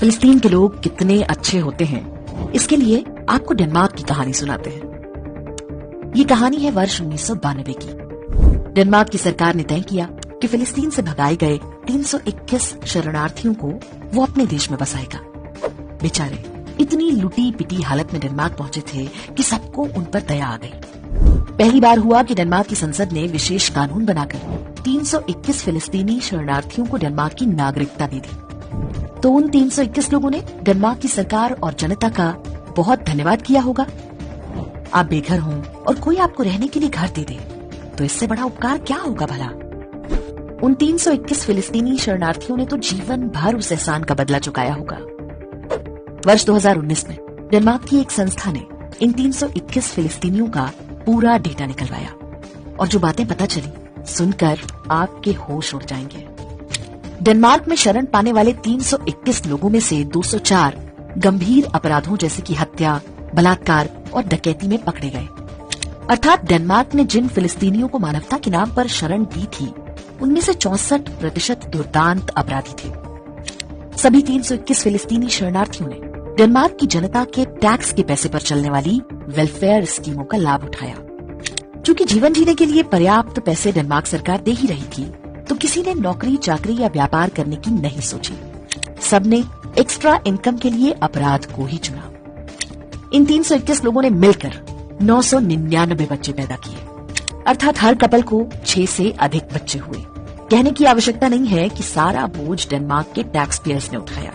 फिलिस्तीन के लोग कितने अच्छे होते हैं, इसके लिए आपको डेनमार्क की कहानी सुनाते हैं। ये कहानी है वर्ष 1992 की। डेनमार्क की सरकार ने तय किया कि फिलिस्तीन से भगाए गए 321 शरणार्थियों को वो अपने देश में बसाएगा। बेचारे इतनी लुटी पिटी हालत में डेनमार्क पहुंचे थे कि सबको उन पर दया आ गई। पहली बार हुआ कि डेनमार्क की संसद ने विशेष कानून बनाकर 321 फिलिस्तीनी शरणार्थियों को डेनमार्क की नागरिकता दे दी। तो उन 321 लोगों ने डेनमार्क की सरकार और जनता का बहुत धन्यवाद किया होगा। आप बेघर हों और कोई आपको रहने के लिए घर दे दे, तो इससे बड़ा उपकार क्या होगा भला। उन 321 फिलिस्तीनी शरणार्थियों ने तो जीवन भर उस एहसान का बदला चुकाया होगा। वर्ष 2019 में डेनमार्क की एक संस्था ने इन 321 फिलिस्तीनियों का पूरा डेटा निकलवाया और जो बातें पता चली सुनकर आपके होश उड़ जाएंगे। डेनमार्क में शरण पाने वाले 321 लोगों में से 204 गंभीर अपराधों जैसे कि हत्या, बलात्कार और डकैती में पकड़े गए। अर्थात डेनमार्क ने जिन फिलिस्तीनियों को मानवता के नाम पर शरण दी थी, उनमें से 64% दुर्दांत अपराधी थे। सभी 321 फिलिस्तीनी शरणार्थियों ने डेनमार्क की जनता के टैक्स के पैसे पर चलने वाली वेलफेयर स्कीमों का लाभ उठाया। चूंकि जीवन जीने के लिए पर्याप्त पैसे डेनमार्क सरकार दे ही रही थी, तो किसी ने नौकरी चाकरी या व्यापार करने की नहीं सोची। सबने एक्स्ट्रा इनकम के लिए अपराध को ही चुना। इन 321 लोगों ने मिलकर 999 बच्चे पैदा किए। अर्थात हर कपल को 6 से अधिक बच्चे हुए। कहने की आवश्यकता नहीं है कि सारा बोझ डेनमार्क के टैक्स पेयर्स ने उठाया।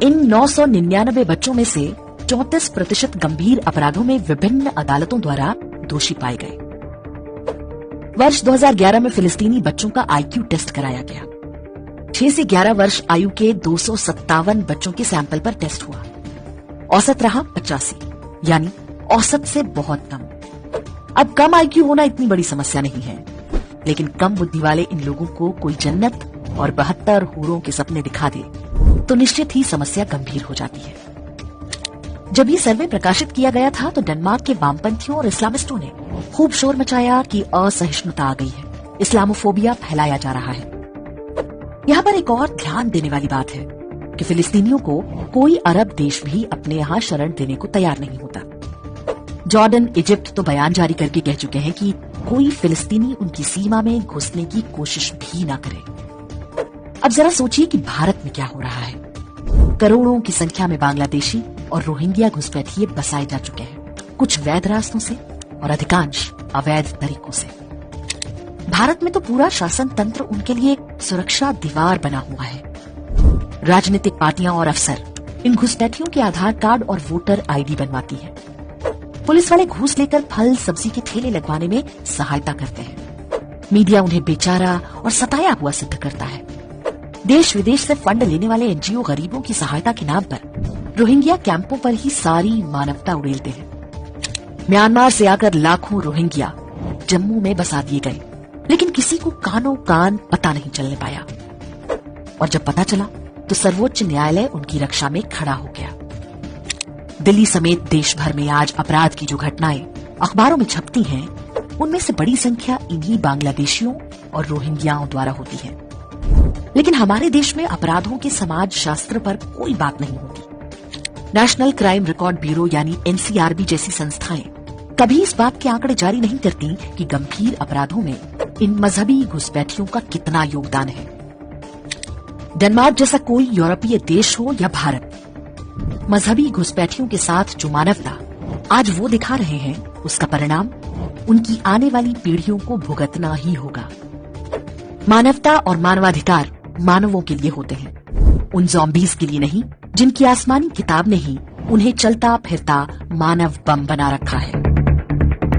इन 999 बच्चों में से 34% गंभीर अपराधों में विभिन्न अदालतों द्वारा दोषी पाए गए। वर्ष 2011 में फिलिस्तीनी बच्चों का IQ टेस्ट कराया गया। 6 से 11 वर्ष आयु के 257 बच्चों के सैंपल पर टेस्ट हुआ। औसत रहा 85, यानी औसत से बहुत कम। अब कम IQ होना इतनी बड़ी समस्या नहीं है, लेकिन कम बुद्धि वाले इन लोगों को कोई जन्नत और 72 हूरों के सपने दिखा दे तो निश्चित ही समस्या गंभीर हो जाती है। जब ये सर्वे प्रकाशित किया गया था तो डेनमार्क के वामपंथियों और इस्लामिस्टों ने खूब शोर मचाया कि असहिष्णुता आ गई है, इस्लामोफोबिया फैलाया जा रहा है। यहाँ पर एक और ध्यान देने वाली बात है कि फिलिस्तीनियों को कोई अरब देश भी अपने यहाँ शरण देने को तैयार नहीं होता। जॉर्डन, इजिप्ट तो बयान जारी करके कह चुके हैं कि कोई फिलिस्तीनी उनकी सीमा में घुसने की कोशिश भी ना करे। अब जरा सोचिए कि भारत में क्या हो रहा है। करोड़ों की संख्या में बांग्लादेशी और रोहिंग्या घुसपैठिए बसाए जा चुके हैं, कुछ वैध रास्तों से और अधिकांश अवैध तरीकों से। भारत में तो पूरा शासन तंत्र उनके लिए एक सुरक्षा दीवार बना हुआ है। राजनीतिक पार्टियां और अफसर इन घुसपैठियों के आधार कार्ड और वोटर ID बनवाती है। पुलिस वाले घूस लेकर फल सब्जी के ठेले लगवाने में सहायता करते हैं। मीडिया उन्हें बेचारा और सताया हुआ सिद्ध करता है। देश विदेश से फंड लेने वाले NGO गरीबों की सहायता के नाम पर रोहिंग्या कैंपों पर ही सारी मानवता उड़ेलते हैं। म्यांमार से आकर लाखों रोहिंग्या जम्मू में बसा दिए गए, लेकिन किसी को कानों कान पता नहीं चलने पाया। और जब पता चला तो सर्वोच्च न्यायालय उनकी रक्षा में खड़ा हो गया। दिल्ली समेत देश भर में आज अपराध की जो घटनाएं अखबारों में छपती हैं, उनमें से बड़ी संख्या इन्हीं बांग्लादेशियों और रोहिंग्याओं द्वारा होती है। लेकिन हमारे देश में अपराधों के समाज शास्त्र पर कोई बात नहीं होती। नेशनल क्राइम रिकॉर्ड ब्यूरो यानी NCRB जैसी संस्थाएं कभी इस बात के आंकड़े जारी नहीं करती कि गंभीर अपराधों में इन मजहबी घुसपैठियों का कितना योगदान है। डेनमार्क जैसा कोई यूरोपीय देश हो या भारत, मजहबी घुसपैठियों के साथ जो मानवता आज वो दिखा रहे हैं, उसका परिणाम उनकी आने वाली पीढ़ियों को भुगतना ही होगा। मानवता और मानवाधिकार मानवों के लिए होते हैं, उन ज़ॉम्बीज़ के लिए नहीं जिनकी आसमानी किताब ने ही उन्हें चलता फिरता मानव बम बना रखा है।